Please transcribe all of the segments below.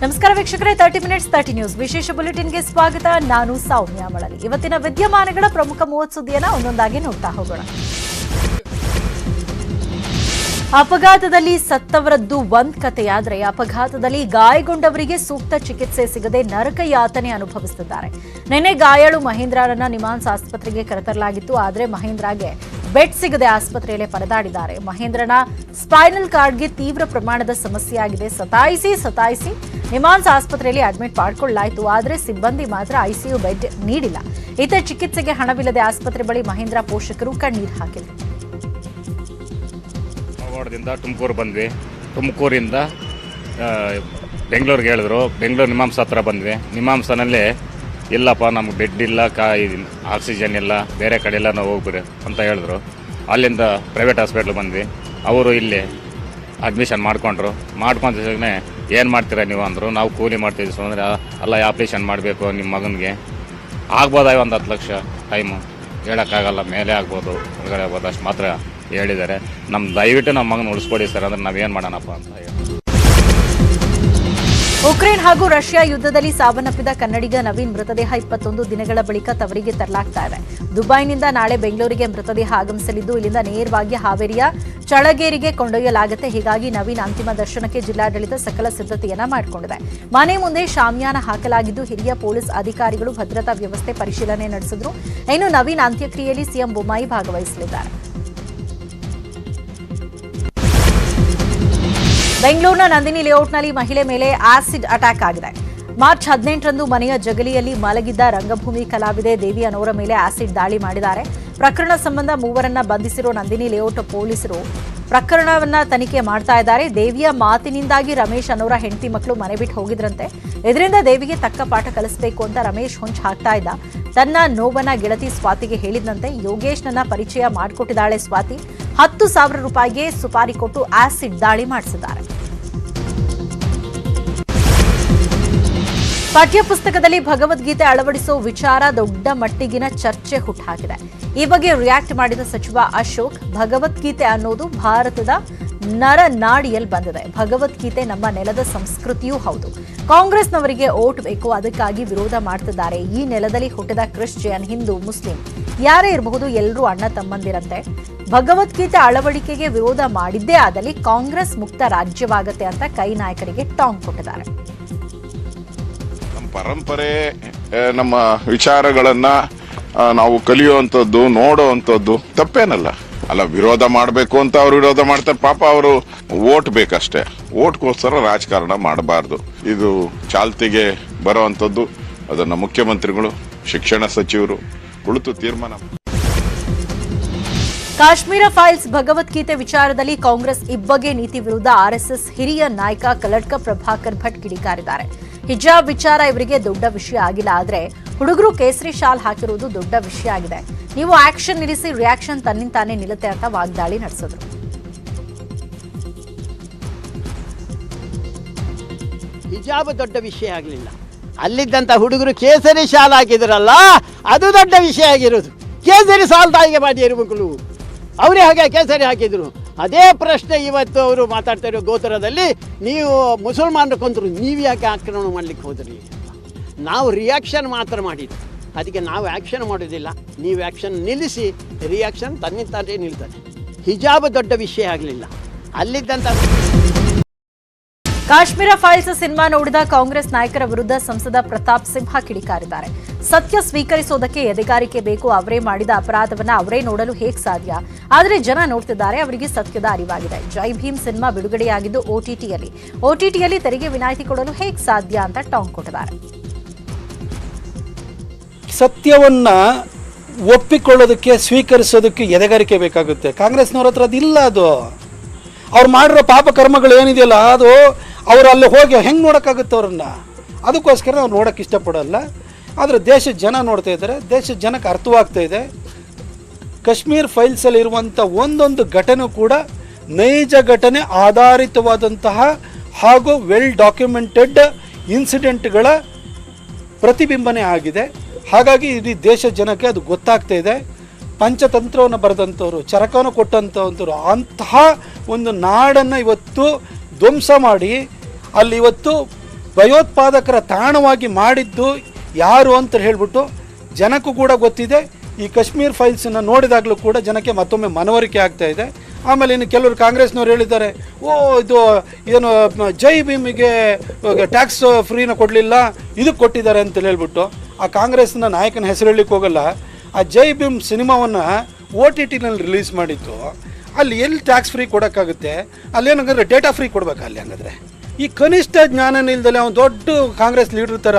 ನಮಸ್ಕಾರ ವೀಕ್ಷಕರೇ, 30 minutes 30 news ವಿಶೇಷ ಬುಲೆಟಿನ್ಗೆ ಸ್ವಾಗತ. ನಾನು ಸೌಮ್ಯ ಮಳಲಿ. ಇವತ್ತಿನ ವಿದ್ಯಮಾನಗಳ ಪ್ರಮುಖ 30 ಸುದ್ದಿಯನ್ನ ಒಂದೊಂದಾಗಿ ನೋಡ್ತಾ ಹೋಗೋಣ. ಅಪಘಾತದಲ್ಲಿ ಸತ್ತವರದ್ದು ಒಂದ್ ಕಥೆಯಾದ್ರೆ ಅಪಘಾತದಲ್ಲಿ ಗಾಯಗೊಂಡವರಿಗೆ ಸೂಕ್ತ ಚಿಕಿತ್ಸೆ ಸಿಗದೆ ನರಕ ಯಾತನೆ ಅನುಭವಿಸುತ್ತಿದ್ದಾರೆ. ನಿನ್ನೆ ಗಾಯಾಳು ಮಹೇಂದ್ರರನ್ನ ನಿಮಾನ್ಸ್ ಆಸ್ಪತ್ರೆಗೆ ಕರೆತರಲಾಗಿತ್ತು. ಆದರೆ ಮಹೇಂದ್ರಗೆ ಬೆಡ್ ಸಿಗದೆ ಆಸ್ಪತ್ರೆಯಲ್ಲಿ ಪರದಾಡಿದ್ದಾರೆ. ಮಹೇಂದ್ರನ ಸ್ಪೈನಲ್ ಕಾರ್ಡ್ಗೆ ತೀವ್ರ ಪ್ರಮಾಣದ ಸಮಸ್ಯೆಯಾಗಿದೆ. ಸತಾಯಿಸಿ ನಿಮಾನ್ಸ್ ಆಸ್ಪತ್ರೆಯಲ್ಲಿ ಅಡ್ಮಿಟ್ ಮಾಡಿಕೊಳ್ಳಲಾಯಿತು. ಆದರೆ ಸಿಬ್ಬಂದಿ ಮಾತ್ರ ಐಸಿಯು ಬೆಡ್ ನೀಡಿಲ್ಲ. ಈತ ಚಿಕಿತ್ಸೆಗೆ ಹಣವಿಲ್ಲದೆ ಆಸ್ಪತ್ರೆ ಬಳಿ ಮಹೇಂದ್ರ ಪೋಷಕರು ಕಣ್ಣೀರು ಹಾಕಿದರು. ತುಮಕೂರು ಬಂದ್ವಿ. ತುಮಕೂರಿಂದ ಬೆಂಗಳೂರಿಗೆ ಹೇಳಿದ್ರು. ಬೆಂಗಳೂರು ನಿಮಾನ್ಸ್ ಹತ್ರ ಬಂದ್ವಿ. ನಿಮಾನ್ಸ್ನಲ್ಲಿ ಇಲ್ಲಪ್ಪ ನಮ್ಗೆ ಬೆಡ್ ಇಲ್ಲ, ಆಕ್ಸಿಜನ್ ಇಲ್ಲ, ಬೇರೆ ಕಡೆ ಎಲ್ಲ ನಾವು ಹೋಗ್ಬಿರಿ ಅಂತ ಹೇಳಿದ್ರು. ಅಲ್ಲಿಂದ ಪ್ರೈವೇಟ್ ಹಾಸ್ಪಿಟ್ಲ್ ಬಂದ್ವಿ. ಅವರು ಇಲ್ಲಿ ಅಡ್ಮಿಷನ್ ಮಾಡ್ಕೊಂಡ್ರು. ಮಾಡ್ಕೊಂಡೇ ಏನು ಮಾಡ್ತೀರಾ ನೀವು ಅಂದರು. ನಾವು ಕೂಲಿ ಮಾಡ್ತಿದ್ವಿ. ಅಂದರೆ ಅಲ್ಲ, ಆಪ್ರೇಷನ್ ಮಾಡಬೇಕು ನಿಮ್ಮ ಮಗನಿಗೆ, ಆಗ್ಬೋದಾಗಿ ಒಂದು 10 ಲಕ್ಷ ಟೈಮು ಹೇಳೋಕ್ಕಾಗಲ್ಲ, ಮೇಲೆ ಆಗ್ಬೋದು, ಹೊರಗಡೆ ಆಗ್ಬೋದು, ಅಷ್ಟು ಮಾತ್ರ ಹೇಳಿದ್ದಾರೆ. ದಯವಿಟ್ಟು ನಮ್ಮ ಮಗನ ಉಳಿಸ್ಕೊಡಿ ಸರ್, ಅಂದರೆ ನಾವೇನು ಮಾಡೋಣಪ್ಪ ಅಂತ ಹೇಳಿ. ಉಕ್ರೇನ್ ಹಾಗೂ ರಷ್ಯಾ ಯುದ್ಧದಲ್ಲಿ ಸಾವನ್ನಪ್ಪಿದ ಕನ್ನಡಿಗ ನವೀನ್ ಮೃತದೇಹ 21 ದಿನಗಳ ಬಳಿಕ ತವರಿಗೆ ತರಲಾಗ್ತಾ ಇದೆ. ದುಬೈನಿಂದ ನಾಳೆ ಬೆಂಗಳೂರಿಗೆ ಮೃತದೇಹ ಆಗಮಿಸಲಿದ್ದು, ಇಲ್ಲಿಂದ ನೇರವಾಗಿ ಹಾವೇರಿಯ ಚಳಗೇರಿಗೆ ಕೊಂಡೊಯ್ಯಲಾಗುತ್ತೆ. ಹೀಗಾಗಿ ನವೀನ್ ಅಂತಿಮ ದರ್ಶನಕ್ಕೆ ಜಿಲ್ಲಾಡಳಿತ ಸಕಲ ಸಿದ್ಧತೆಯನ್ನ ಮಾಡಿಕೊಂಡಿದೆ. ಮನೆ ಮುಂದೆ ಶಾಮಿಯಾನ ಹಾಕಲಾಗಿದ್ದು, ಹಿರಿಯ ಪೊಲೀಸ್ ಅಧಿಕಾರಿಗಳು ಭದ್ರತಾ ವ್ಯವಸ್ಥೆ ಪರಿಶೀಲನೆ ನಡೆಸಿದ್ರು. ಇನ್ನು ನವೀನ್ ಅಂತ್ಯಕ್ರಿಯೆಯಲ್ಲಿ ಸಿಎಂ ಬೊಮ್ಮಾಯಿ ಭಾಗವಹಿಸಲಿದ್ದಾರೆ. ಬೆಂಗಳೂರಿನ ನಂದಿನಿ ಲೇಔಟ್ನಲ್ಲಿ ಮಹಿಳೆ ಮೇಲೆ ಆಸಿಡ್ ಅಟ್ಯಾಕ್ ಆಗಿದೆ. ಮಾರ್ಚ್ 18ರಂದು ಮನೆಯ ಜಗಲಿಯಲ್ಲಿ ಮಲಗಿದ್ದ ರಂಗಭೂಮಿ ಕಲಾವಿದೆ ದೇವಿ ಅನ್ನೋರ ಮೇಲೆ ಆಸಿಡ್ ದಾಳಿ ಮಾಡಿದ್ದಾರೆ. ಪ್ರಕರಣ ಸಂಬಂಧ 3 ಬಂಧಿಸಿರೋ ನಂದಿನಿ ಲೇಔಟ್ ಪೊಲೀಸರು ಪ್ರಕರಣವನ್ನ ತನಿಖೆ ಮಾಡ್ತಾ ಇದ್ದಾರೆ. ದೇವಿಯ ಮಾತಿನಿಂದಾಗಿ ರಮೇಶ್ ಅನ್ನೋರ ಹೆಂಡತಿ ಮಕ್ಕಳು ಮನೆ ಬಿಟ್ಟು ಹೋಗಿದ್ರಂತೆ. ಇದರಿಂದ ದೇವಿಗೆ ತಕ್ಕ ಪಾಠ ಕಲಿಸಬೇಕು ಅಂತ ರಮೇಶ್ ಹೊಂಚ್ ಹಾಕ್ತಾ ಇದ್ದ. ತನ್ನ ನೋವನ್ನ ಗೆಳತಿ ಸ್ವಾತಿಗೆ ಹೇಳಿದಂತೆ ಯೋಗೇಶ್ ನನ್ನ ಪರಿಚಯ ಮಾಡಿಕೊಟ್ಟಿದ್ದಾಳೆ ಸ್ವಾತಿ. 10,000 ರೂಪಾಯಿಗೆ ಸುಪಾರಿ ಕೊಟ್ಟು ಆಸಿಡ್ ದಾಳಿ ಮಾಡಿಸಿದ್ದಾರೆ. ಪಠ್ಯಪುಸ್ತಕದಲ್ಲಿ ಭಗವದ್ಗೀತೆ ಅಳವಡಿಸುವ ವಿಚಾರ ದೊಡ್ಡ ಮಟ್ಟಿಗಿನ ಚರ್ಚೆ ಹುಟ್ಟುಹಾಕಿದೆ. ಈ ಬಗ್ಗೆ ರಿಯಾಕ್ಟ್ ಮಾಡಿದ ಸಚಿವ ಅಶೋಕ್, ಭಗವದ್ಗೀತೆ ಅನ್ನೋದು ಭಾರತದ ನರನಾಡಿಯಲ್ಲಿ ಬಂದಿದೆ. ಭಗವದ್ಗೀತೆ ನಮ್ಮ ನೆಲದ ಸಂಸ್ಕೃತಿಯೂ ಹೌದು. ಕಾಂಗ್ರೆಸ್ನವರಿಗೆ ಓಟ್ ಬೇಕು, ಅದಕ್ಕಾಗಿ ವಿರೋಧ ಮಾಡ್ತಿದ್ದಾರೆ. ಈ ನೆಲದಲ್ಲಿ ಹುಟ್ಟಿದ ಕ್ರಿಶ್ಚಿಯನ್, ಹಿಂದೂ, ಮುಸ್ಲಿಂ ಯಾರೇ ಇರಬಹುದು, ಎಲ್ಲರೂ ಅಣ್ಣ ತಮ್ಮಂದಿರಂತೆ. ಭಗವದ್ಗೀತೆ ಅಳವಡಿಕೆಗೆ ವಿರೋಧ ಮಾಡಿದ್ದೇ ಆದಲ್ಲಿ ಕಾಂಗ್ರೆಸ್ ಮುಕ್ತ ರಾಜ್ಯವಾಗತ್ತೆ ಅಂತ ಕೈ ನಾಯಕರಿಗೆ ಟಾಂಗ್ ಕೊಟ್ಟಿದ್ದಾರೆ. ನಮ್ಮ ಪರಂಪರೆ, ನಮ್ಮ ವಿಚಾರಗಳನ್ನ ನಾವು ಕಲಿಯುವಂಥದ್ದು, ನೋಡುವಂಥದ್ದು ತಪ್ಪೇನಲ್ಲ. ಅಲ್ಲ, ವಿರೋಧ ಮಾಡಬೇಕು ಅಂತ ಅವ್ರು ವಿರೋಧ ಮಾಡ್ತಾರೆ. ಪಾಪ ಅವರು ವೋಟ್ ಬೇಕಷ್ಟೇ. ವೋಟ್ಗೋಸ್ಕರ ರಾಜಕಾರಣ ಮಾಡಬಾರ್ದು. ಇದು ಚಾಲ್ತಿಗೆ ಬರುವಂಥದ್ದು. ಅದನ್ನ ಮುಖ್ಯಮಂತ್ರಿಗಳು, ಶಿಕ್ಷಣ ಸಚಿವರು ಕುಳಿತು ತೀರ್ಮಾನ. ಕಾಶ್ಮೀರ ಫೈಲ್ಸ್ ಭಗವದ್ಗೀತೆ ವಿಚಾರದಲ್ಲಿ ಕಾಂಗ್ರೆಸ್ ಇಬ್ಬಗೆ ನೀತಿ ವಿರುದ್ಧ ಆರ್ಎಸ್ಎಸ್ ಹಿರಿಯ ನಾಯಕ ಕಲ್ಲಡ್ಕ ಪ್ರಭಾಕರ್ ಭಟ್ ಕಿಡಿಕಾರಿದ್ದಾರೆ. ಹಿಜಾಬ್ ವಿಚಾರ ಇವರಿಗೆ ದೊಡ್ಡ ವಿಷಯ ಆಗಿಲ್ಲ, ಆದರೆ ಹುಡುಗರು ಕೇಸರಿ ಶಾಲ್ ಹಾಕಿರುವುದು ದೊಡ್ಡ ವಿಷಯ ಆಗಿದೆ. ನೀವು ಆಕ್ಷನ್ ನಿಲ್ಲಿಸಿ, ರಿಯಾಕ್ಷನ್ ತನ್ನಿಂತಾನೇ ನಿಲ್ಲುತ್ತೆ ಅಂತ ವಾಗ್ದಾಳಿ ನಡೆಸಿದ್ರು. ಹಿಜಾಬ್ ದೊಡ್ಡ ವಿಷಯ ಆಗಲಿಲ್ಲ, ಅಲ್ಲಿದ್ದಂಥ ಹುಡುಗರು ಕೇಸರಿ ಶಾಲ್ ಹಾಕಿದ್ರಲ್ಲ, ಅದು ದೊಡ್ಡ ವಿಷಯ ಆಗಿರೋದು. ಕೇಸರಿ ಶಾಲ್ ತಾಯಿಗೆ ಮಾಡಿ ಇರಬೇಕು, ಅವರೇ ಹಾಗೆ ಕೇಸರಿ ಹಾಕಿದ್ರು. ಅದೇ ಪ್ರಶ್ನೆ ಇವತ್ತು ಅವರು ಮಾತಾಡ್ತಾ ಇರೋ ಗೋತ್ರದಲ್ಲಿ, ನೀವು ಮುಸಲ್ಮಾನರು ಕೊಂದರು, ನೀವು ಯಾಕೆ ಆಕ್ರಮಣ ಮಾಡಲಿಕ್ಕೆ ಹೋದ್ರಿ? ನಾವು ರಿಯಾಕ್ಷನ್ ಮಾತ್ರ ಮಾಡಿದ್ದು, ಅದಕ್ಕೆ ನಾವು ಆ್ಯಕ್ಷನ್ ಮಾಡೋದಿಲ್ಲ. ನೀವು ಆ್ಯಕ್ಷನ್ ನಿಲ್ಲಿಸಿ, ರಿಯಾಕ್ಷನ್ ತನ್ನಿಂತಾನೇ ನಿಲ್ತದೆ. ಹಿಜಾಬ್ ದೊಡ್ಡ ವಿಷಯ ಆಗಲಿಲ್ಲ, ಅಲ್ಲಿದ್ದಂಥ. ಕಾಶ್ಮೀರ ಫೈಲ್ಸ್ ಸಿನಿಮಾ ನೋಡಿದ ಕಾಂಗ್ರೆಸ್ ನಾಯಕರ ವಿರುದ್ಧ ಸಂಸದ ಪ್ರತಾಪ್ ಸಿಂಹ ಕಿಡಿಕಾರಿದ್ದಾರೆ. ಸತ್ಯ ಸ್ವೀಕರಿಸೋದಕ್ಕೆ ಎದೆಗಾರಿಕೆ ಬೇಕು. ಅವರೇ ಮಾಡಿದ ಅಪರಾಧವನ್ನ ಅವರೇ ನೋಡಲು ಹೇಗೆ ಸಾಧ್ಯ? ಆದರೆ ಜನ ನೋಡ್ತಿದ್ದಾರೆ, ಅವರಿಗೆ ಸತ್ಯದ ಅರಿವಾಗಿದೆ. ಜೈ ಭೀಮ್ ಸಿನಿಮಾ ಬಿಡುಗಡೆಯಾಗಿದ್ದು ಓಟಿಟಿಯಲ್ಲಿ ತೆರಿಗೆ ವಿನಾಯಿತಿ ಕೊಡಲು ಹೇಗೆ ಸಾಧ್ಯ ಅಂತ ಟಾಂಗ್ ಕೊಟ್ಟಿದ್ದಾರೆ. ಸತ್ಯವನ್ನ ಒಪ್ಪಿಕೊಳ್ಳೋದಕ್ಕೆ, ಸ್ವೀಕರಿಸೋದಕ್ಕೆ ಎದೆಗಾರಿಕೆ ಬೇಕಾಗುತ್ತೆ. ಕಾಂಗ್ರೆಸ್ನವ್ರ ಹತ್ರ ಅದಿಲ್ಲ. ಅದು ಅವ್ರು ಮಾಡಿರೋ ಪಾಪ ಕರ್ಮಗಳು ಏನಿದೆಯಲ್ಲ, ಅದು ಅವರು ಅಲ್ಲಿ ಹೋಗಿ ಹೆಂಗೆ ನೋಡೋಕ್ಕಾಗುತ್ತೆ ಅವ್ರನ್ನ? ಅದಕ್ಕೋಸ್ಕರ ಅವ್ರು ನೋಡೋಕ್ಕೆ ಇಷ್ಟಪಡಲ್ಲ. ಆದರೆ ದೇಶದ ಜನ ನೋಡ್ತಾ ಇದ್ದಾರೆ, ದೇಶದ ಜನಕ್ಕೆ ಅರ್ಥವಾಗ್ತಾ ಇದೆ. ಕಾಶ್ಮೀರ್ ಫೈಲ್ಸಲ್ಲಿ ಇರುವಂಥ ಒಂದೊಂದು ಘಟನೆ ಕೂಡ ನೈಜ ಘಟನೆ ಆಧಾರಿತವಾದಂತಹ ಹಾಗೂ ವೆಲ್ ಡಾಕ್ಯುಮೆಂಟೆಡ್ ಇನ್ಸಿಡೆಂಟ್ಗಳ ಪ್ರತಿಬಿಂಬನೆ ಆಗಿದೆ. ಹಾಗಾಗಿ ಇಡೀ ದೇಶದ ಜನಕ್ಕೆ ಅದು ಗೊತ್ತಾಗ್ತಾ ಇದೆ. ಪಂಚತಂತ್ರವನ್ನು ಬರೆದಂಥವ್ರು, ಚರಕವನ್ನು ಕೊಟ್ಟಂಥವಂಥವ್ರು, ಅಂತಹ ಒಂದು ನಾಡನ್ನು ಇವತ್ತು ಧ್ವಂಸ ಮಾಡಿ ಅಲ್ಲಿ ಇವತ್ತು ಭಯೋತ್ಪಾದಕರ ತಾಣವಾಗಿ ಮಾಡಿದ್ದು ಯಾರು ಅಂತ ಹೇಳ್ಬಿಟ್ಟು ಜನಕ್ಕೂ ಕೂಡ ಗೊತ್ತಿದೆ. ಈ ಕಾಶ್ಮೀರ್ ಫೈಲ್ಸನ್ನು ನೋಡಿದಾಗಲೂ ಕೂಡ ಜನಕ್ಕೆ ಮತ್ತೊಮ್ಮೆ ಮನವರಿಕೆ ಆಗ್ತಾ ಇದೆ. ಆಮೇಲೆ ಇನ್ನು ಕೆಲವರು ಕಾಂಗ್ರೆಸ್ನವ್ರು ಹೇಳಿದ್ದಾರೆ, ಇದು ಏನು ಜೈ ಭೀಮಿಗೆ ಟ್ಯಾಕ್ಸ್ ಫ್ರೀನ ಕೊಡಲಿಲ್ಲ, ಇದಕ್ಕೆ ಕೊಟ್ಟಿದ್ದಾರೆ ಅಂತ ಹೇಳ್ಬಿಟ್ಟು. ಆ ಕಾಂಗ್ರೆಸ್ನ ನಾಯಕನ ಹೆಸರು ಹೇಳಲಿಕ್ಕೆ ಹೋಗಲ್ಲ. ಆ ಜೈ ಭೀಮ್ ಸಿನಿಮಾವನ್ನು OTTನಲ್ಲಿ ರಿಲೀಸ್ ಮಾಡಿತ್ತು. ಅಲ್ಲಿ ಎಲ್ಲಿ ಟ್ಯಾಕ್ಸ್ ಫ್ರೀ ಕೊಡೋಕ್ಕಾಗುತ್ತೆ? ಅಲ್ಲೇನಂದ್ರೆ ಡೇಟಾ ಫ್ರೀ ಕೊಡ್ಬೇಕಾ ಅಲ್ಲಿ? ಹಂಗಾದ್ರೆ ಈ ಕನಿಷ್ಠ ಜ್ಞಾನ ಇಲ್ದಲೆ ಅವನು ದೊಡ್ಡ ಕಾಂಗ್ರೆಸ್ ಲೀಡರ್ ಥರ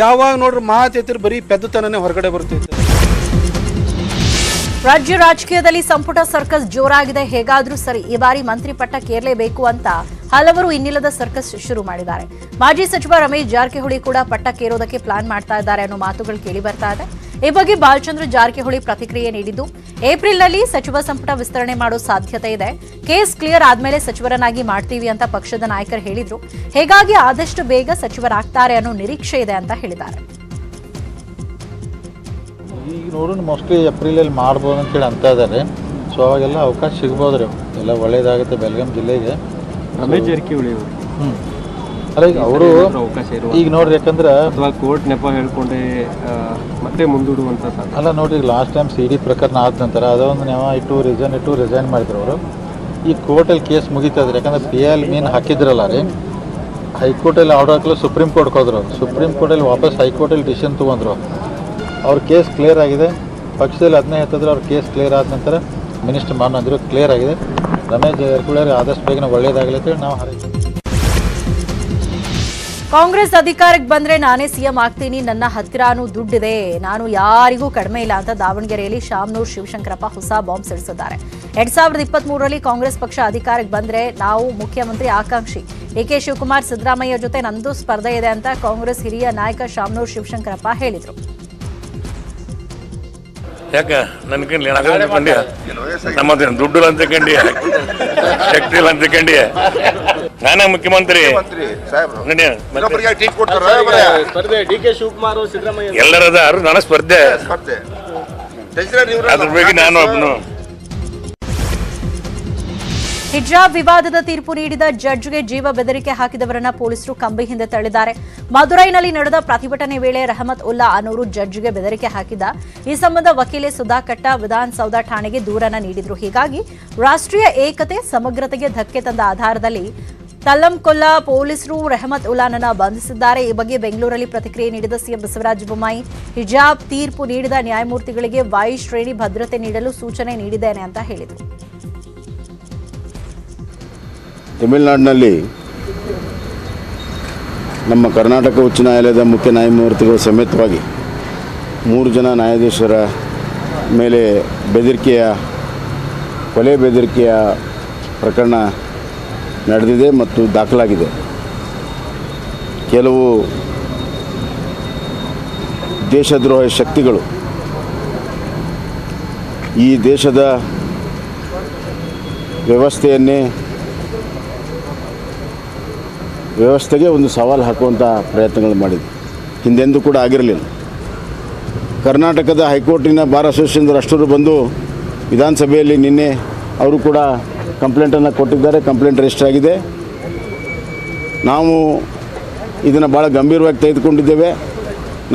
ಯಾವಾಗ ನೋಡ್ರಿ ಮಾತೆತ್ತಿರು ಬರೀ ಪೆದ್ದತನನೇ ಹೊರಗಡೆ ಬರ್ತಿತ್ತು. ರಾಜ್ಯ ರಾಜಕೀಯದಲ್ಲಿ ಸಂಪುಟ ಸರ್ಕಸ್ ಜೋರಾಗಿದೆ. ಹೇಗಾದ್ರೂ ಸರಿ ಈ ಬಾರಿ ಮಂತ್ರಿ ಪಟ್ಟಕ್ಕೇರಲೇಬೇಕು ಅಂತ ಹಲವರು ಇನ್ನಿಲ್ಲದ ಸರ್ಕಸ್ ಶುರು ಮಾಡಿದ್ದಾರೆ. ಮಾಜಿ ಸಚಿವ ರಮೇಶ್ ಜಾರಕಿಹೊಳಿ ಕೂಡ ಪಟ್ಟಕ್ಕೇರೋದಕ್ಕೆ ಪ್ಲಾನ್ ಮಾಡ್ತಾ ಇದ್ದಾರೆ ಅನ್ನೋ ಮಾತುಗಳು ಕೇಳಿ ಬರ್ತಾ ಇದೆ. ಈ ಬಗ್ಗೆ ಬಾಲಚಂದ್ರ ಜಾರಕಿಹೊಳಿ ಪ್ರತಿಕ್ರಿಯೆ ನೀಡಿದ್ದು, ಏಪ್ರಿಲ್ನಲ್ಲಿ ಸಚಿವ ಸಂಪುಟ ವಿಸ್ತರಣೆ ಮಾಡೋ ಸಾಧ್ಯತೆ ಇದೆ. ಕೇಸ್ ಕ್ಲಿಯರ್ ಆದ್ಮೇಲೆ ಸಚಿವರನ್ನಾಗಿ ಮಾಡ್ತೀವಿ ಅಂತ ಪಕ್ಷದ ನಾಯಕರು ಹೇಳಿದ್ರು. ಹೀಗಾಗಿ ಆದಷ್ಟು ಬೇಗ ಸಚಿವರಾಗ್ತಾರೆ ಅನ್ನೋ ನಿರೀಕ್ಷೆ ಇದೆ ಅಂತ ಹೇಳಿದ್ದಾರೆ. ಈಗ ನೋಡೋಣ, ಮೋಸ್ಟ್ಲಿ ಏಪ್ರಿಲಲ್ಲಿ ಮಾಡ್ಬೋದು ಅಂತೇಳಿ ಅಂತ ಇದ್ದಾರೆ. ಸೊ ಅವಾಗೆಲ್ಲ ಅವಕಾಶ ಸಿಗ್ಬೋದು ರೀ, ಎಲ್ಲ ಒಳ್ಳೇದಾಗುತ್ತೆ ಬೆಳಗಾಂ ಜಿಲ್ಲೆಗೆ. ರಮೇಶ್ ಜಾರಕಿಹೊಳಿ ಅಲ್ಲ ಈಗ ಅವರು ಈಗ ನೋಡ್ರಿ, ಯಾಕಂದ್ರೆ ಕೋರ್ಟ್ ನೆಪ ಹೇಳ್ಕೊಂಡೆ ಮತ್ತೆ ಮುಂದೂಡುವಂತ ಅಲ್ಲ ನೋಡ್ರಿ, ಈಗ ಲಾಸ್ಟ್ ಟೈಮ್ CD ಪ್ರಕರಣ ಆದ ನಂತರ ಅದೊಂದು ನೆವ ಇಟ್ಟು ರಿಸೈನ್ ಮಾಡಿದ್ರು ಅವರು. ಈ ಕೋರ್ಟಲ್ಲಿ ಕೇಸ್ ಮುಗಿತದ್ರಿ, ಯಾಕಂದ್ರೆ PL ಮೀನ್ ಹಾಕಿದ್ರಲ್ಲ ರೀ, ಹೈಕೋರ್ಟಲ್ಲಿ ಆರ್ಡರ್ ಹಾಕಲು ಸುಪ್ರೀಂ ಕೋರ್ಟ್ಗೆ ಹೋದ್ರು. ಸುಪ್ರೀಂ ಕೋರ್ಟಲ್ಲಿ ವಾಪಸ್ ಹೈಕೋರ್ಟಲ್ಲಿ ಡಿಸಿಷನ್ ತೊಗೊಂಡ್ರು. ಅವ್ರ ಕೇಸ್ ಕ್ಲಿಯರ್ ಆಗಿದೆ. ಪಕ್ಷದಲ್ಲಿ ಅದನ್ನೇ ಹೇಳ್ತಿದ್ರು, ಅವ್ರ ಕೇಸ್ ಕ್ಲಿಯರ್ ಆದ ನಂತರ ಮಿನಿಸ್ಟರ್ ಅಂದರು ಕ್ಲಿಯರ್ ಆಗಿದೆ. ರಮೇಶ್ ಜಾರಕಿಹೊಳಿ ಆದಷ್ಟು ಬೇಗನೆ ಒಳ್ಳೇದಾಗಲಿ ಅಂತೇಳಿ ನಾವು ಹಾರೈಸ್ತೀವಿ. ಕಾಂಗ್ರೆಸ್ ಅಧಿಕಾರಕ್ಕೆ ಬಂದ್ರೆ ನಾನೇ CM ಆಗ್ತೀನಿ, ನನ್ನ ಹತ್ತಿರಾನು ದುಡ್ಡಿದೆ, ನಾನು ಯಾರಿಗೂ ಕಡಿಮೆ ಇಲ್ಲ ಅಂತ ದಾವಣಗೆರೆಯಲ್ಲಿ ಶಾಮನೂರ್ ಶಿವಶಂಕರಪ್ಪ ಹೊಸ ಬಾಂಬ್ ಸಿಡಿಸಿದ್ದಾರೆ. 2023ರಲ್ಲಿ ಕಾಂಗ್ರೆಸ್ ಪಕ್ಷ ಅಧಿಕಾರಕ್ಕೆ ಬಂದ್ರೆ ನಾವು ಮುಖ್ಯಮಂತ್ರಿ ಆಕಾಂಕ್ಷಿ. DK ಶಿವಕುಮಾರ್ ಸಿದ್ದರಾಮಯ್ಯ ಜೊತೆ ನಂದು ಸ್ಪರ್ಧೆ ಇದೆ ಅಂತ ಕಾಂಗ್ರೆಸ್ ಹಿರಿಯ ನಾಯಕ ಶಾಮನೂರ್ ಶಿವಶಂಕರಪ್ಪ ಹೇಳಿದ್ರು. ಯಾಕ ನನ್ಕಂಡ್ಲಿ ನಮ್ಮದು ದುಡ್ಡು ಅಂತ ಕಂಡಿಯ, ಶಕ್ತಿ ಅಂತ ಕಂಡಿಯ, ನಾನೇ ಮುಖ್ಯಮಂತ್ರಿ. DK ಶಿವಕುಮಾರ್ ಸಿದ್ದರಾಮಯ್ಯ ಎಲ್ಲರದ ನನ್ನ ಸ್ಪರ್ಧೆ, ಅದ್ರ ಬಗ್ಗೆ ನಾನು ಒಬ್ಬನು. ಹಿಜಾಬ್ ವಿವಾದದ ತೀರ್ಪು ನೀಡಿದ ಜಡ್ಜ್ಗೆ ಜೀವ ಬೆದರಿಕೆ ಹಾಕಿದವರನ್ನ ಪೊಲೀಸರು ಕಂಬಿ ಹಿಂದೆ ತಳ್ಳಿದ್ದಾರೆ. ಮದುರೈನಲ್ಲಿ ನಡೆದ ಪ್ರತಿಭಟನೆ ವೇಳೆ ರಹಮತ್ ಉಲ್ಲಾ ಅನ್ನೋರು ಜಡ್ಜ್ಗೆ ಬೆದರಿಕೆ ಹಾಕಿದ್ದ. ಈ ಸಂಬಂಧ ವಕೀಲೆ ಸುಧಾಕಟ್ಟ ವಿಧಾನಸೌಧ ಠಾಣೆಗೆ ದೂರನ್ನ ನೀಡಿದ್ರು. ಹೀಗಾಗಿ ರಾಷ್ಟ್ರೀಯ ಏಕತೆ ಸಮಗ್ರತೆಗೆ ಧಕ್ಕೆ ತಂದ ಆಧಾರದಲ್ಲಿ ತಲ್ಲಂಕೊಲ್ಲ ಪೊಲೀಸರು ರೆಹಮತ್ ಉಲ್ಲಾನನ್ನ ಬಂಧಿಸಿದ್ದಾರೆ. ಈ ಬಗ್ಗೆ ಬೆಂಗಳೂರಲ್ಲಿ ಪ್ರತಿಕ್ರಿಯೆ ನೀಡಿದ ಸಿಎಂ ಬಸವರಾಜ ಬೊಮ್ಮಾಯಿ, ಹಿಜಾಬ್ ತೀರ್ಪು ನೀಡಿದ ನ್ಯಾಯಮೂರ್ತಿಗಳಿಗೆ ವಾಯು ಶ್ರೇಣಿ ಭದ್ರತೆ ನೀಡಲು ಸೂಚನೆ ನೀಡಿದ್ದೇನೆ ಅಂತ ಹೇಳಿದರು. ತಮಿಳುನಾಡಿನಲ್ಲಿ ನಮ್ಮ ಕರ್ನಾಟಕ ಉಚ್ಚ ನ್ಯಾಯಾಲಯದ ಮುಖ್ಯ ನ್ಯಾಯಮೂರ್ತಿಗಳು ಸಮೇತವಾಗಿ 3 ಜನ ನ್ಯಾಯಾಧೀಶರ ಮೇಲೆ ಕೊಲೆ ಬೆದರಿಕೆಯ ಪ್ರಕರಣ ನಡೆದಿದೆ ಮತ್ತು ದಾಖಲಾಗಿದೆ. ಕೆಲವು ದೇಶದ್ರೋಹ ಶಕ್ತಿಗಳು ಈ ದೇಶದ ವ್ಯವಸ್ಥೆಗೆ ಒಂದು ಸವಾಲು ಹಾಕುವಂಥ ಪ್ರಯತ್ನಗಳು ಮಾಡಿದೆ. ಹಿಂದೆಂದೂ ಕೂಡ ಆಗಿರಲಿಲ್ಲ. ಕರ್ನಾಟಕದ ಹೈಕೋರ್ಟಿನ ಬಾರ್ ಅಸೋಸಿಯೇಷನ್ ಅಷ್ಟರು ಬಂದು ವಿಧಾನಸಭೆಯಲ್ಲಿ ನಿನ್ನೆ ಅವರು ಕೂಡ ಕಂಪ್ಲೇಂಟನ್ನು ಕೊಟ್ಟಿದ್ದಾರೆ. ಕಂಪ್ಲೇಂಟ್ ರಿಜಿಸ್ಟರ್ ಆಗಿದೆ. ನಾವು ಇದನ್ನು ಭಾಳ ಗಂಭೀರವಾಗಿ ತೆಗೆದುಕೊಂಡಿದ್ದೇವೆ.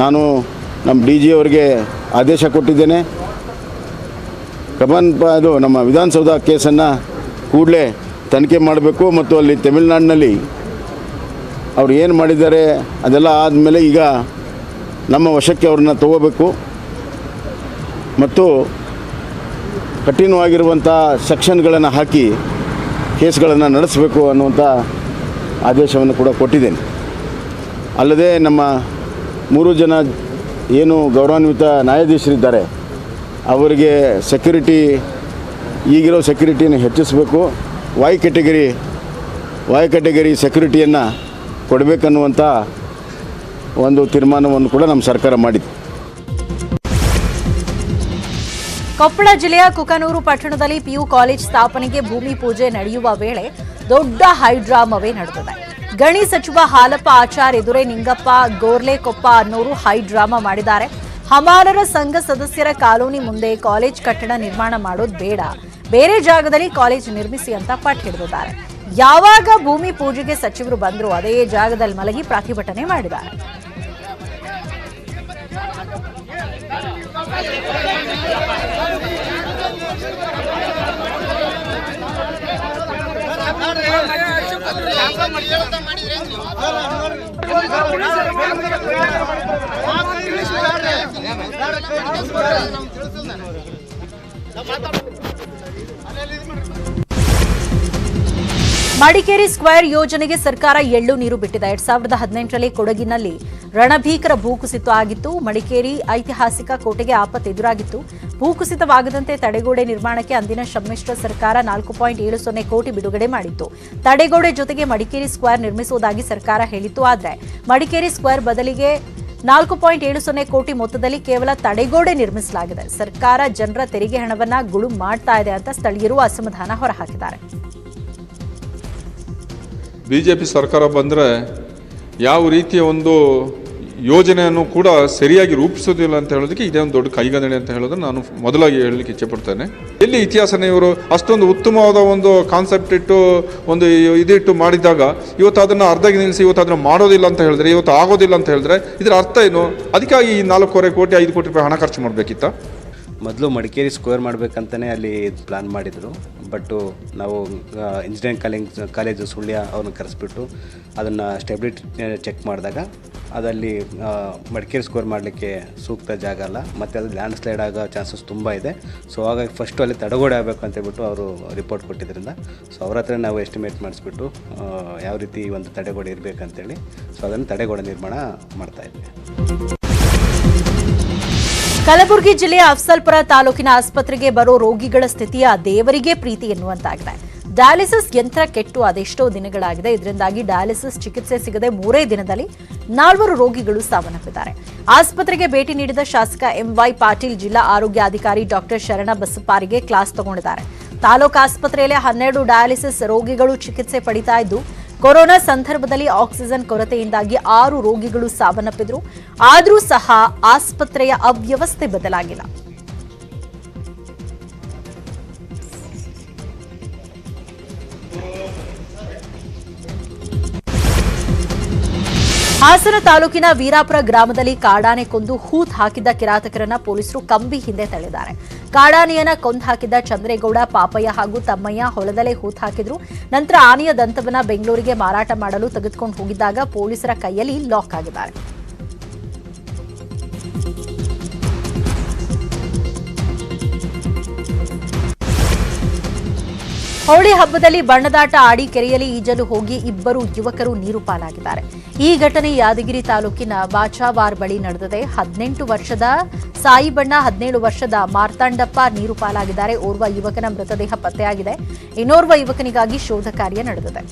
ನಾನು ನಮ್ಮ DG ಅವರಿಗೆ ಆದೇಶ ಕೊಟ್ಟಿದ್ದೇನೆ. ಅದು ನಮ್ಮ ವಿಧಾನಸೌಧ ಕೇಸನ್ನು ಕೂಡಲೇ ತನಿಖೆ ಮಾಡಬೇಕು ಮತ್ತು ಅಲ್ಲಿ ತಮಿಳುನಾಡಿನಲ್ಲಿ ಅವ್ರು ಏನು ಮಾಡಿದ್ದಾರೆ ಅದೆಲ್ಲ ಆದಮೇಲೆ ಈಗ ನಮ್ಮ ವಶಕ್ಕೆ ಅವ್ರನ್ನ ತಗೋಬೇಕು ಮತ್ತು ಕಠಿಣವಾಗಿರುವಂಥ ಸೆಕ್ಷನ್ಗಳನ್ನು ಹಾಕಿ ಕೇಸ್ಗಳನ್ನು ನಡೆಸಬೇಕು ಅನ್ನುವಂಥ ಆದೇಶವನ್ನು ಕೂಡ ಕೊಟ್ಟಿದ್ದೇನೆ. ಅಲ್ಲದೆ ನಮ್ಮ 3 ಜನ ಏನು ಗೌರವಾನ್ವಿತ ನ್ಯಾಯಾಧೀಶರಿದ್ದಾರೆ ಅವರಿಗೆ ಈಗಿರೋ ಸೆಕ್ಯೂರಿಟಿಯನ್ನು ಹೆಚ್ಚಿಸಬೇಕು. ವೈ ಕ್ಯಾಟಗರಿ ಸೆಕ್ಯೂರಿಟಿಯನ್ನು ಕೊಡಬೇಕನ್ನುವಂಥ ಒಂದು ತೀರ್ಮಾನವನ್ನು ಕೂಡ ನಮ್ಮ ಸರ್ಕಾರ ಮಾಡಿದೆ. ಕೊಪ್ಪಳ ಜಿಲ್ಲೆಯ ಕುಕನೂರು ಪಟ್ಟಣದಲ್ಲಿ PU ಕಾಲೇಜ್ ಸ್ಥಾಪನೆಗೆ ಭೂಮಿ ಪೂಜೆ ನಡೆಯುವ ವೇಳೆ ದೊಡ್ಡ ಹೈಡ್ರಾಮವೇ ನಡೆದಿದೆ. ಗಣಿ ಸಚಿವ ಹಾಲಪ್ಪ ಆಚಾರ್ ಎದುರೇ ನಿಂಗಪ್ಪ ಗೋರ್ಲೆಕೊಪ್ಪ ಅನ್ನೋರು ಹೈಡ್ರಾಮಾ ಮಾಡಿದ್ದಾರೆ. ಹಮಾಲರ ಸಂಘ ಸದಸ್ಯರ ಕಾಲೋನಿ ಮುಂದೆ ಕಾಲೇಜ್ ಕಟ್ಟಡ ನಿರ್ಮಾಣ ಮಾಡೋದು ಬೇಡ, ಬೇರೆ ಜಾಗದಲ್ಲಿ ಕಾಲೇಜ್ ನಿರ್ಮಿಸಿ ಅಂತ ಪಟ್ಟು ಹಿಡಿದಿದ್ದಾರೆ. ಯಾವಾಗ ಭೂಮಿ ಪೂಜೆಗೆ ಸಚಿವರು ಬಂದ್ರು ಅದೇ ಜಾಗದಲ್ಲಿ ಮಲಗಿ ಪ್ರತಿಭಟನೆ ಮಾಡಿದ್ದಾರೆ. ಮಡಿಕೇರಿ ಸ್ಕ್ವೇರ್ ಯೋಜನೆಗೆ ಸರ್ಕಾರ ಎಳ್ಳು ನೀರು ಬಿಟ್ಟಿದೆ. 2018ರಲ್ಲಿ ಕೊಡಗಿನಲ್ಲಿ ರಣಭೀಕರ ಭೂಕುಸಿತ ಆಗಿತ್ತು. ಮಡಿಕೇರಿ ಐತಿಹಾಸಿಕ ಕೋಟೆಗೆ ಆಪತ್ತು ಎದುರಾಗಿತ್ತು. ಭೂಕುಸಿತವಾಗದಂತೆ ತಡೆಗೋಡೆ ನಿರ್ಮಾಣಕ್ಕೆ ಅಂದಿನ ಸಮ್ಮಿಶ್ರ ಸರ್ಕಾರ 4.70 ಕೋಟಿ ಬಿಡುಗಡೆ ಮಾಡಿತ್ತು. ತಡೆಗೋಡೆ ಜೊತೆಗೆ ಮಡಿಕೇರಿ ಸ್ಕ್ವೇರ್ ನಿರ್ಮಿಸುವುದಾಗಿ ಸರ್ಕಾರ ಹೇಳಿತ್ತು. ಆದರೆ ಮಡಿಕೇರಿ ಸ್ಕ್ವೇರ್ ಬದಲಿಗೆ 4.70 ಕೋಟಿ ಮೊತ್ತದಲ್ಲಿ ಕೇವಲ ತಡೆಗೋಡೆ ನಿರ್ಮಿಸಲಾಗಿದೆ. ಸರ್ಕಾರ ಜನರ ತೆರಿಗೆ ಹಣವನ್ನ ಗುಳುಂ ಮಾಡ್ತಾ ಇದೆ ಅಂತ ಸ್ಥಳೀಯರು ಅಸಮಾಧಾನ ಹೊರಹಾಕಿದ್ದಾರೆ. BJP ಸರ್ಕಾರ ಬಂದರೆ ಯಾವ ರೀತಿಯ ಒಂದು ಯೋಜನೆಯನ್ನು ಕೂಡ ಸರಿಯಾಗಿ ರೂಪಿಸೋದಿಲ್ಲ ಅಂತ ಹೇಳೋದಕ್ಕೆ ಇದೇ ಒಂದು ದೊಡ್ಡ ಕೈಗನ್ನಡಿ ಅಂತ ಹೇಳೋದನ್ನು ನಾನು ಮೊದಲಾಗಿ ಹೇಳಲಿಕ್ಕೆ ಇಚ್ಛೆಪಡ್ತೇನೆ. ಎಲ್ಲಿ ಇತಿಹಾಸನ ಇವರು ಅಷ್ಟೊಂದು ಉತ್ತಮವಾದ ಒಂದು ಕಾನ್ಸೆಪ್ಟ್ ಇಟ್ಟು ಒಂದು ಇದಿಟ್ಟು ಮಾಡಿದಾಗ ಇವತ್ತು ಅದನ್ನು ಅರ್ಧಕ್ಕೆ ನಿಲ್ಲಿಸಿ ಇವತ್ತು ಅದನ್ನು ಮಾಡೋದಿಲ್ಲ ಅಂತ ಹೇಳಿದ್ರೆ, ಇವತ್ತು ಆಗೋದಿಲ್ಲ ಅಂತ ಹೇಳಿದ್ರೆ ಇದರ ಅರ್ಥ ಏನು? ಅದಕ್ಕಾಗಿ 4.25 ಕೋಟಿ 5 ಕೋಟಿ ರೂಪಾಯಿ ಹಣ ಖರ್ಚು ಮಾಡಬೇಕಿತ್ತ? ಮೊದಲು ಮಡಿಕೇರಿ ಸ್ಕ್ವೇರ್ ಮಾಡಬೇಕಂತಲೇ ಅಲ್ಲಿ ಪ್ಲ್ಯಾನ್ ಮಾಡಿದರು. ಬಟ್ಟು ನಾವು ಇಂಜಿನಿಯರಿಂಗ್ ಕಾಲೇಜು ಸುಳ್ಯ ಅವ್ರನ್ನ ಕರೆಸ್ಬಿಟ್ಟು ಅದನ್ನು ಸ್ಟೆಬಿಲಿಟಿ ಚೆಕ್ ಮಾಡಿದಾಗ ಅದಲ್ಲಿ ಮಡಿಕೇರಿ ಸ್ಕ್ವೇರ್ ಮಾಡಲಿಕ್ಕೆ ಸೂಕ್ತ ಜಾಗ ಅಲ್ಲ, ಮತ್ತು ಅದು ಲ್ಯಾಂಡ್ ಸ್ಲೈಡ್ ಆಗೋ ಚಾನ್ಸಸ್ ತುಂಬ ಇದೆ. ಸೊ ಹಾಗಾಗಿ ಫಸ್ಟು ಅಲ್ಲಿ ತಡೆಗೋಡೆ ಆಗಬೇಕು ಅಂತೇಳ್ಬಿಟ್ಟು ಅವರು ರಿಪೋರ್ಟ್ ಕೊಟ್ಟಿದ್ದರಿಂದ ಸೊ ಅವ್ರ ಹತ್ರ ನಾವು ಎಸ್ಟಿಮೇಟ್ ಮಾಡಿಸ್ಬಿಟ್ಟು ಯಾವ ರೀತಿ ಒಂದು ತಡೆಗೋಡೆ ಇರಬೇಕಂತೇಳಿ ಸೊ ಅದನ್ನು ತಡೆಗೋಡೆ ನಿರ್ಮಾಣ ಮಾಡ್ತಾಯಿದ್ವಿ. ಕಲಬುರಗಿ ಜಿಲ್ಲೆಯ ಅಫ್ಸಲ್ಪುರ ತಾಲೂಕಿನ ಆಸ್ಪತ್ರೆಗೆ ಬರೋ ರೋಗಿಗಳ ಸ್ಥಿತಿಯ ದೇವರಿಗೆ ಪ್ರೀತಿ ಎನ್ನುವಂತಾಗಿದೆ. ಡಯಾಲಿಸಿಸ್ ಯಂತ್ರ ಕೆಟ್ಟು ಅದೆಷ್ಟೋ ದಿನಗಳಾಗಿದೆ. ಇದರಿಂದಾಗಿ ಡಯಾಲಿಸಿಸ್ ಚಿಕಿತ್ಸೆ ಸಿಗದೆ 3 ದಿನದಲ್ಲಿ 4 ರೋಗಿಗಳು ಸಾವನ್ನಪ್ಪಿದ್ದಾರೆ. ಆಸ್ಪತ್ರೆಗೆ ಭೇಟಿ ನೀಡಿದ ಶಾಸಕ MY ಪಾಟೀಲ್ ಜಿಲ್ಲಾ ಆರೋಗ್ಯಾಧಿಕಾರಿ ಡಾಕ್ಟರ್ ಶರಣ ಬಸಪ್ಪಾರಿಗೆ ಕ್ಲಾಸ್ ತಗೊಂಡಿದ್ದಾರೆ. ತಾಲೂಕು ಆಸ್ಪತ್ರೆಯಲ್ಲಿ 12 ಡಯಾಲಿಸಿಸ್ ರೋಗಿಗಳು ಚಿಕಿತ್ಸೆ ಪಡಿತಾ ಇದ್ದು, ಕೊರೋನಾ ಸಂದರ್ಭದಲ್ಲಿ ಆಕ್ಸಿಜನ್ ಕೊರತೆಯಿಂದಾಗಿ 6 ರೋಗಿಗಳು ಸಾವನ್ನಪ್ಪಿದ್ರು. ಆದರೂ ಸಹ ಆಸ್ಪತ್ರೆಯ ಅವ್ಯವಸ್ಥೆ ಬದಲಾಗಿಲ್ಲ. ಹಾಸನ ತಾಲೂಕಿನ ವೀರಾಪುರ ಗ್ರಾಮದಲ್ಲಿ ಕಾಡಾನೆ ಕೊಂದು ಹೂತ್ ಹಾಕಿದ್ದ ಕಿರಾತಕರನ್ನ ಪೊಲೀಸರು ಕಂಬಿ ಹಿಂದೆ ತಳ್ಳಿದ್ದಾರೆ. ಕಾಡಾನೆಯನ್ನ ಕೊಂದು ಹಾಕಿದ್ದ ಚಂದ್ರೇಗೌಡ, ಪಾಪಯ್ಯ ಹಾಗೂ ತಮ್ಮಯ್ಯ ಹೊಲದಲ್ಲೇ ಹೂತ್ ಹಾಕಿದ್ರು. ನಂತರ ಆನೆಯ ದಂತವನ್ನ ಬೆಂಗಳೂರಿಗೆ ಮಾರಾಟ ಮಾಡಲು ತೆಗೆದುಕೊಂಡು ಹೋಗಿದ್ದಾಗ ಪೊಲೀಸರ ಕೈಯಲ್ಲಿ ಲಾಕ್ ಆಗಿದ್ದಾರೆ. ಹೋಳಿ ಹಬ್ಬದಲ್ಲಿ ಬಣ್ಣದಾಟ ಆಡಿ ಕೆರೆಯಲ್ಲಿ ಈಜಲು ಹೋಗಿ 2 ಯುವಕರು ನೀರು ಪಾಲಾಗಿದ್ದಾರೆ. ಈ ಘಟನೆ ಯಾದಗಿರಿ ತಾಲೂಕಿನ ಬಾಚಾವಾರ್ ಬಳಿ ನಡೆದಿದೆ. 18 ವರ್ಷದ ಸಾಯಿಬಣ್ಣ, 17 ವರ್ಷದ ಮಾರ್ತಾಂಡಪ್ಪ ನೀರು ಪಾಲಾಗಿದ್ದಾರೆ. ಓರ್ವ ಯುವಕನ ಮೃತದೇಹ ಪತ್ತೆಯಾಗಿದೆ. ಇನ್ನೋರ್ವ ಯುವಕನಿಗಾಗಿ ಶೋಧ ಕಾರ್ಯ ನಡೆದಿದೆ.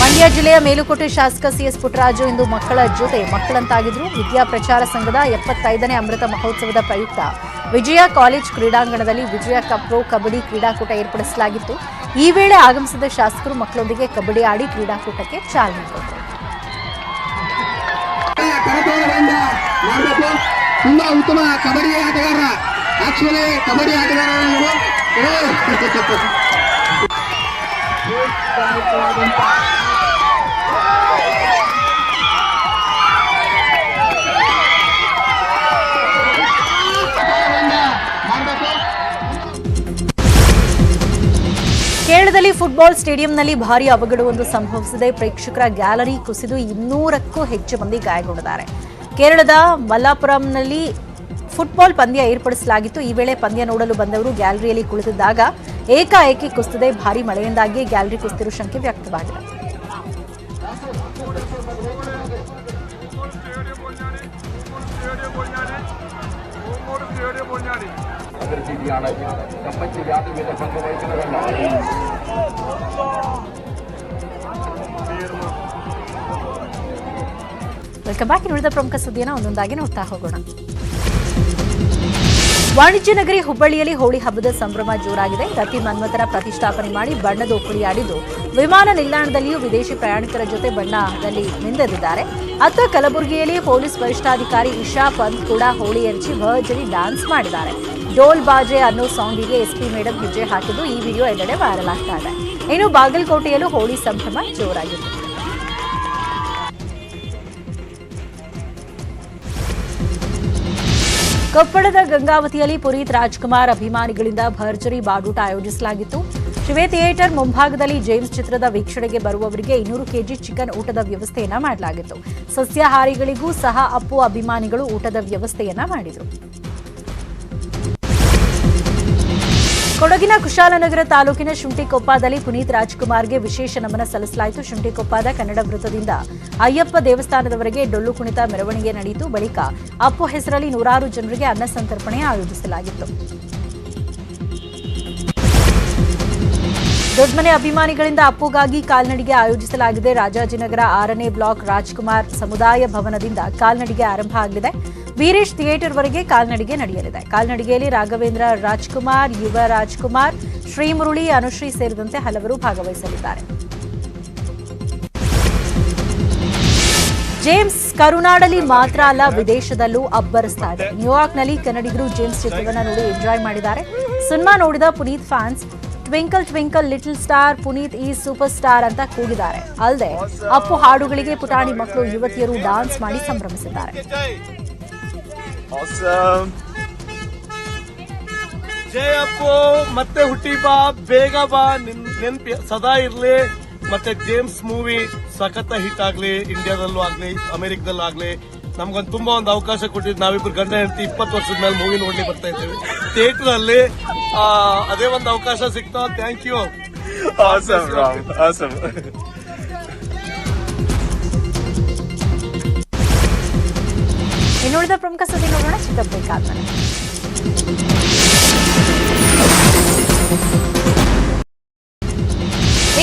ಮಂಡ್ಯ ಜಿಲ್ಲೆಯ ಮೇಲುಕೋಟೆ ಶಾಸಕ CS ಪುಟ್ಟರಾಜು ಇಂದು ಮಕ್ಕಳ ಜೊತೆ ಮಕ್ಕಳಂತಾಗಿದ್ರು. ವಿದ್ಯಾ ಪ್ರಚಾರ ಸಂಘದ 75ನೇ ಅಮೃತ ಮಹೋತ್ಸವದ ಪ್ರಯುಕ್ತ ವಿಜಯ ಕಾಲೇಜ್ ಕ್ರೀಡಾಂಗಣದಲ್ಲಿ ವಿಜಯ ಕಪ್ ಪ್ರೊ ಕಬಡ್ಡಿ ಕ್ರೀಡಾಕೂಟ ಏರ್ಪಡಿಸಲಾಗಿತ್ತು. ಈ ವೇಳೆ ಆಗಮಿಸಿದ ಶಾಸಕರು ಮಕ್ಕಳೊಂದಿಗೆ ಕಬಡ್ಡಿ ಆಡಿ ಕ್ರೀಡಾಕೂಟಕ್ಕೆ ಚಾಲನೆ ಕೊಟ್ಟರು. ತುಂಬಾ ಉತ್ತಮ ಕಬಡ್ಡಿ ಆಟಗಾರ, ಆಕ್ಚುಲಿ ಕಬಡ್ಡಿ ಆಟಗಾರ ಕೇರಳದಲ್ಲಿ ಫುಟ್ಬಾಲ್ ಸ್ಟೇಡಿಯಂನಲ್ಲಿ ಭಾರೀ ಅವಘಡವೊಂದು ಸಂಭವಿಸಿದೆ. ಪ್ರೇಕ್ಷಕರ ಗ್ಯಾಲರಿ ಕುಸಿದು 200ಕ್ಕೂ ಹೆಚ್ಚು ಮಂದಿ ಗಾಯಗೊಂಡಿದ್ದಾರೆ. ಕೇರಳದ ಮಲ್ಲಾಪುರಂನಲ್ಲಿ ಫುಟ್ಬಾಲ್ ಪಂದ್ಯ ಏರ್ಪಡಿಸಲಾಗಿತ್ತು. ಈ ವೇಳೆ ಪಂದ್ಯ ನೋಡಲು ಬಂದವರು ಗ್ಯಾಲರಿಯಲ್ಲಿ ಕುಳಿತಿದ್ದಾಗ ಏಕಾಏಕಿ ಕುಸಿದಿದೆ. ಭಾರೀ ಮಳೆಯಿಂದಾಗಿ ಗ್ಯಾಲರಿ ಕುಸಿದಿರುವ ಶಂಕೆ ವ್ಯಕ್ತವಾಗಿದೆ. Welcome back. ಇನ್ನುಳಿದ ಪ್ರಮುಖ ಸುದ್ದಿಯನ್ನು ಒಂದೊಂದಾಗಿ ನೋಡ್ತಾ ಹೋಗೋಣ. ವಾಣಿಜ್ಯ ನಗರಿ ಹುಬ್ಬಳ್ಳಿಯಲ್ಲಿ ಹೋಳಿ ಹಬ್ಬದ ಸಂಭ್ರಮ ಜೋರಾಗಿದೆ. ರತಿ ಮನ್ಮಥರ ಪ್ರತಿಷ್ಠಾಪನೆ ಮಾಡಿ ಬಣ್ಣದ ಉಕ್ಕುಳಿ ಆಡಿದ್ದು ವಿಮಾನ ನಿಲ್ದಾಣದಲ್ಲಿಯೂ ವಿದೇಶಿ ಪ್ರಯಾಣಿಕರ ಜೊತೆ ಬಣ್ಣದಲ್ಲಿ ಮಿಂದೆದಿದ್ದಾರೆ. ಅತ್ತ ಕಲಬುರಗಿಯಲ್ಲಿ ಪೊಲೀಸ್ ವರಿಷ್ಠಾಧಿಕಾರಿ ಇಶಾ ಪಂತ್ ಕೂಡ ಹೋಳಿ ಎರಚಿ ಭರ್ಜರಿ ಡ್ಯಾನ್ಸ್ ಮಾಡಿದ್ದಾರೆ. ಡೋಲ್ ಬಾಜೆ ಅನ್ನೋ ಸಾಂಗಿಗೆ ಎಸ್ಪಿ ಮೇಡಮ್ ಹೆಜ್ಜೆ ಹಾಕಿದ್ದು ಈ ವಿಡಿಯೋ ಎಲ್ಲೆಡೆ ವೈರಲ್ ಆಗ್ತಾ ಇದೆ. ಇನ್ನು ಬಾಗಲಕೋಟೆಯಲ್ಲೂ ಹೋಳಿ ಸಂಭ್ರಮ ಜೋರಾಗಿದೆ. ಕೊಪ್ಪಳದ ಗಂಗಾವತಿಯಲ್ಲಿ ಪುನೀತ್ ರಾಜ್ಕುಮಾರ್ ಅಭಿಮಾನಿಗಳಿಂದ ಭರ್ಜರಿ ಬಾಡೂಟ ಆಯೋಜಿಸಲಾಗಿತ್ತು. ಶಿವೆ ಥಿಯೇಟರ್ ಮುಂಭಾಗದಲ್ಲಿ ಜೇಮ್ಸ್ ಚಿತ್ರದ ವೀಕ್ಷಣೆಗೆ ಬರುವವರಿಗೆ 200 ಕೆಜಿ ಚಿಕನ್ ಊಟದ ವ್ಯವಸ್ಥೆಯನ್ನ ಮಾಡಲಾಗಿತ್ತು. ಸಸ್ಯಾಹಾರಿಗಳಿಗೂ ಸಹ ಅಪ್ಪು ಅಭಿಮಾನಿಗಳು ಊಟದ ವ್ಯವಸ್ಥೆಯನ್ನ ಮಾಡಿದರು. ಕೊಡಗಿನ ಕುಶಾಲನಗರ ತಾಲೂಕಿನ ಶುಂಠಿಕೊಪ್ಪದಲ್ಲಿ ಪುನೀತ್ ರಾಜ್ಕುಮಾರ್ಗೆ ವಿಶೇಷ ನಮನ ಸಲ್ಲಿಸಲಾಯಿತು. ಶುಂಠಿಕೊಪ್ಪದ ಕನ್ನಡ ವೃತ್ತದಿಂದ ಅಯ್ಯಪ್ಪ ದೇವಸ್ಥಾನದವರೆಗೆ ಡೊಳ್ಳು ಕುಣಿತ ಮೆರವಣಿಗೆ ನಡೆಯಿತು. ಬಳಿಕ ಅಪ್ಪು ಹೆಸರಲ್ಲಿ 100 ಜನರಿಗೆ ಅನ್ನ ಸಂತರ್ಪಣೆ ಆಯೋಜಿಸಲಾಗಿತ್ತು. ದೊಡ್ಡಮನೆ ಅಭಿಮಾನಿಗಳಿಂದ ಅಪ್ಪುಗಾಗಿ ಕಾಲ್ನಡಿಗೆ ಆಯೋಜಿಸಲಾಗಿದೆ. ರಾಜಾಜಿನಗರ 6ನೇ ಬ್ಲಾಕ್ ರಾಜ್ಕುಮಾರ್ ಸಮುದಾಯ ಭವನದಿಂದ ಕಾಲ್ನಡಿಗೆ ಆರಂಭ ಆಗಲಿದೆ. ವೀರೇಶ್ ಥಿಯೇಟರ್ವರೆಗೆ ಕಾಲ್ನಡಿಗೆ ನಡೆಯಲಿದೆ. ಕಾಲ್ನಡಿಗೆಯಲ್ಲಿ ರಾಘವೇಂದ್ರ ರಾಜ್ಕುಮಾರ್, ಯುವ ರಾಜ್ಕುಮಾರ್, ಶ್ರೀಮುರಳಿ, ಅನುಶ್ರೀ ಸೇರಿದಂತೆ ಹಲವರು ಭಾಗವಹಿಸಲಿದ್ದಾರೆ. ಜೇಮ್ಸ್ ಕರುನಾಡಲ್ಲಿ ಮಾತ್ರ ಅಲ್ಲ, ವಿದೇಶದಲ್ಲೂ ಅಬ್ಬರಿಸ್ತಾ ಇದೆ. ನ್ಯೂಯಾರ್ಕ್ನಲ್ಲಿ ಕನ್ನಡಿಗರು ಜೇಮ್ಸ್ ಚಿತ್ರವನ್ನು ನೋಡಿ ಎಂಜಾಯ್ ಮಾಡಿದ್ದಾರೆ. ಸಿನಿಮಾ ನೋಡಿದ Puneeth fans twinkle twinkle little star, Puneeth ಈ ಸೂಪರ್ ಸ್ಟಾರ್ ಅಂತ ಕೂಗಿದ್ದಾರೆ. ಅಲ್ಲದೆ ಅಪ್ಪು ಹಾಡುಗಳಿಗೆ ಪುಟಾಣಿ ಮಕ್ಕಳು, ಯುವತಿಯರು ಡಾನ್ಸ್ ಮಾಡಿ ಸಂಭ್ರಮಿಸಿದ್ದಾರೆ. ಜಯ ಅಪ್ಪು, ಮತ್ತೆ ಹುಟ್ಟಿ ಬಾ, ಬೇಗ ಬಾ, ನೆನ್ಪಿ ಸದಾ ಇರ್ಲಿ. ಮತ್ತೆ ಜೇಮ್ಸ್ ಮೂವಿ ಸಖತ್ ಹಿಟ್ ಆಗ್ಲಿ, ಇಂಡಿಯಾದಲ್ಲೂ ಆಗ್ಲಿ, ಅಮೆರಿಕದಲ್ಲೂ ಆಗ್ಲಿ. ನಮ್ಗೊಂದು ತುಂಬಾ ಒಂದು ಅವಕಾಶ ಕೊಟ್ಟಿದ್ದು. ನಾವಿಬ್ರು ಗಂಡ ಹೆಂಡತಿ 20 ವರ್ಷದ ಮೇಲೆ ಮೂವಿ ನೋಡ್ಲಿಕ್ಕೆ ಬರ್ತಾ ಇದ್ದೀವಿ ಥಿಯೇಟರ್ ಅಲ್ಲಿ. ಅದೇ ಒಂದು ಅವಕಾಶ ಸಿಗ್ತಾ. Thank you. ಇನ್ನುಳಿದ ಪ್ರಮುಖ ಸುದ್ದಿ ನೋಡೋಣ ಚಿಕ್ಕ ಬ್ರೇಕ್ ಆದ್ಮೇಲೆ.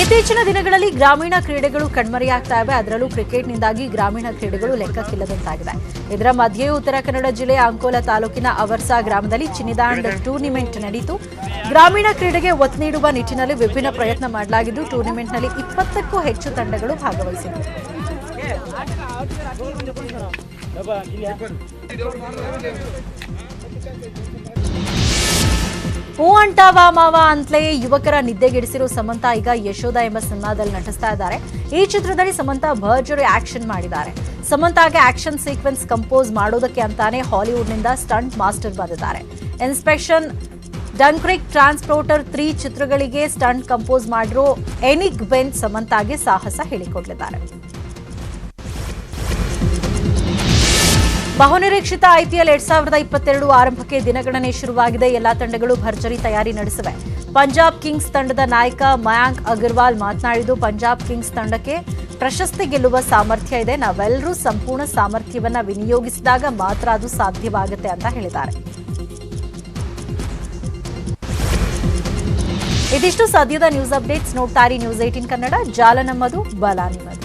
ಇತ್ತೀಚಿನ ದಿನಗಳಲ್ಲಿ ಗ್ರಾಮೀಣ ಕ್ರೀಡೆಗಳು ಕಣ್ಮರೆಯಾಗ್ತಾ ಇವೆ. ಅದರಲ್ಲೂ ಕ್ರಿಕೆಟ್ನಿಂದಾಗಿ ಗ್ರಾಮೀಣ ಕ್ರೀಡೆಗಳು ಲೆಕ್ಕಕ್ಕಿಲ್ಲದಂತಾಗಿದೆ. ಇದರ ಮಧ್ಯೆಯೂ ಉತ್ತರ ಕನ್ನಡ ಜಿಲ್ಲೆಯ ಅಂಕೋಲಾ ತಾಲೂಕಿನ ಅವರ್ಸಾ ಗ್ರಾಮದಲ್ಲಿ ಚಿನ್ನಿದಾಂಡ್ ಟೂರ್ನಿಮೆಂಟ್ ನಡೆಯಿತು. ಗ್ರಾಮೀಣ ಕ್ರೀಡೆಗೆ ಒತ್ತು ನೀಡುವ ನಿಟ್ಟಿನಲ್ಲಿ ವಿಭಿನ್ನ ಪ್ರಯತ್ನ ಮಾಡಲಾಗಿದ್ದು, ಟೂರ್ನಿಮೆಂಟ್ನಲ್ಲಿ 20ಕ್ಕೂ ಹೆಚ್ಚು ತಂಡಗಳು ಭಾಗವಹಿಸಿವೆ. ಹೂ ಅಂಟಾವಾ ಮಾವ ಅಂತಲೇ ಯುವಕರ ನಿದ್ದೆಗೆಡಿಸಿರೋ ಸಮಂತಾ ಈಗ ಯಶೋಧ ಎಂಬ ಸಿನಿಮಾದಲ್ಲಿ ನಟಿಸ್ತಾ ಇದ್ದಾರೆ. ಈ ಚಿತ್ರದಲ್ಲಿ ಸಮಂತಾ ಭರ್ಜರಿ ಆಕ್ಷನ್ ಮಾಡಿದ್ದಾರೆ. ಸಮಂತಾಗೆ ಆಕ್ಷನ್ ಸೀಕ್ವೆನ್ಸ್ ಕಂಪೋಸ್ ಮಾಡೋದಕ್ಕೆ ಅಂತಾನೆ ಹಾಲಿವುಡ್ನಿಂದ ಸ್ಟಂಟ್ ಮಾಸ್ಟರ್ ಬಂದಿದ್ದಾರೆ. ಇನ್ಸ್ಪೆಕ್ಷನ್, ಡನ್ಕ್ರಿಕ್, ಟ್ರಾನ್ಸ್ಪೋರ್ಟರ್ 3 ಚಿತ್ರಗಳಿಗೆ ಸ್ಟಂಟ್ ಕಂಪೋಸ್ ಮಾಡಿರೋ ಎನಿಕ್ ಬೆನ್ ಸಮಂತಾಗೆ ಸಾಹಸ ಹೇಳಿಕೊಡಲಿದ್ದಾರೆ. ಬಹುನಿರೀಕ್ಷಿತ ಐಪಿಎಲ್ 2022 ಆರಂಭಕ್ಕೆ ದಿನಗಣನೆ ಶುರುವಾಗಿದೆ. ಎಲ್ಲಾ ತಂಡಗಳು ಭರ್ಜರಿ ತಯಾರಿ ನಡೆಸಿವೆ. ಪಂಜಾಬ್ ಕಿಂಗ್ಸ್ ತಂಡದ ನಾಯಕ ಮಯಾಂಕ್ ಅಗರ್ವಾಲ್ ಮಾತನಾಡಿದ್ದು, ಪಂಜಾಬ್ ಕಿಂಗ್ಸ್ ತಂಡಕ್ಕೆ ಪ್ರಶಸ್ತಿ ಗೆಲ್ಲುವ ಸಾಮರ್ಥ್ಯ ಇದೆ. ನಾವೆಲ್ಲರೂ ಸಂಪೂರ್ಣ ಸಾಮರ್ಥ್ಯವನ್ನ ವಿನಿಯೋಗಿಸಿದಾಗ ಮಾತ್ರ ಅದು ಸಾಧ್ಯವಾಗುತ್ತೆ ಅಂತ ಹೇಳಿದ್ದಾರೆ. ಇದಿಷ್ಟು ಸದ್ಯದ ನ್ಯೂಸ್ ಅಪ್ಡೇಟ್ಸ್. ನೋಡ್ತಾ ಇರಿ ನ್ಯೂಸ್ 18 ಕನ್ನಡ. ಜಾಲ ನಮ್ಮದು, ಬಲ ನಿಮ್ಮದು.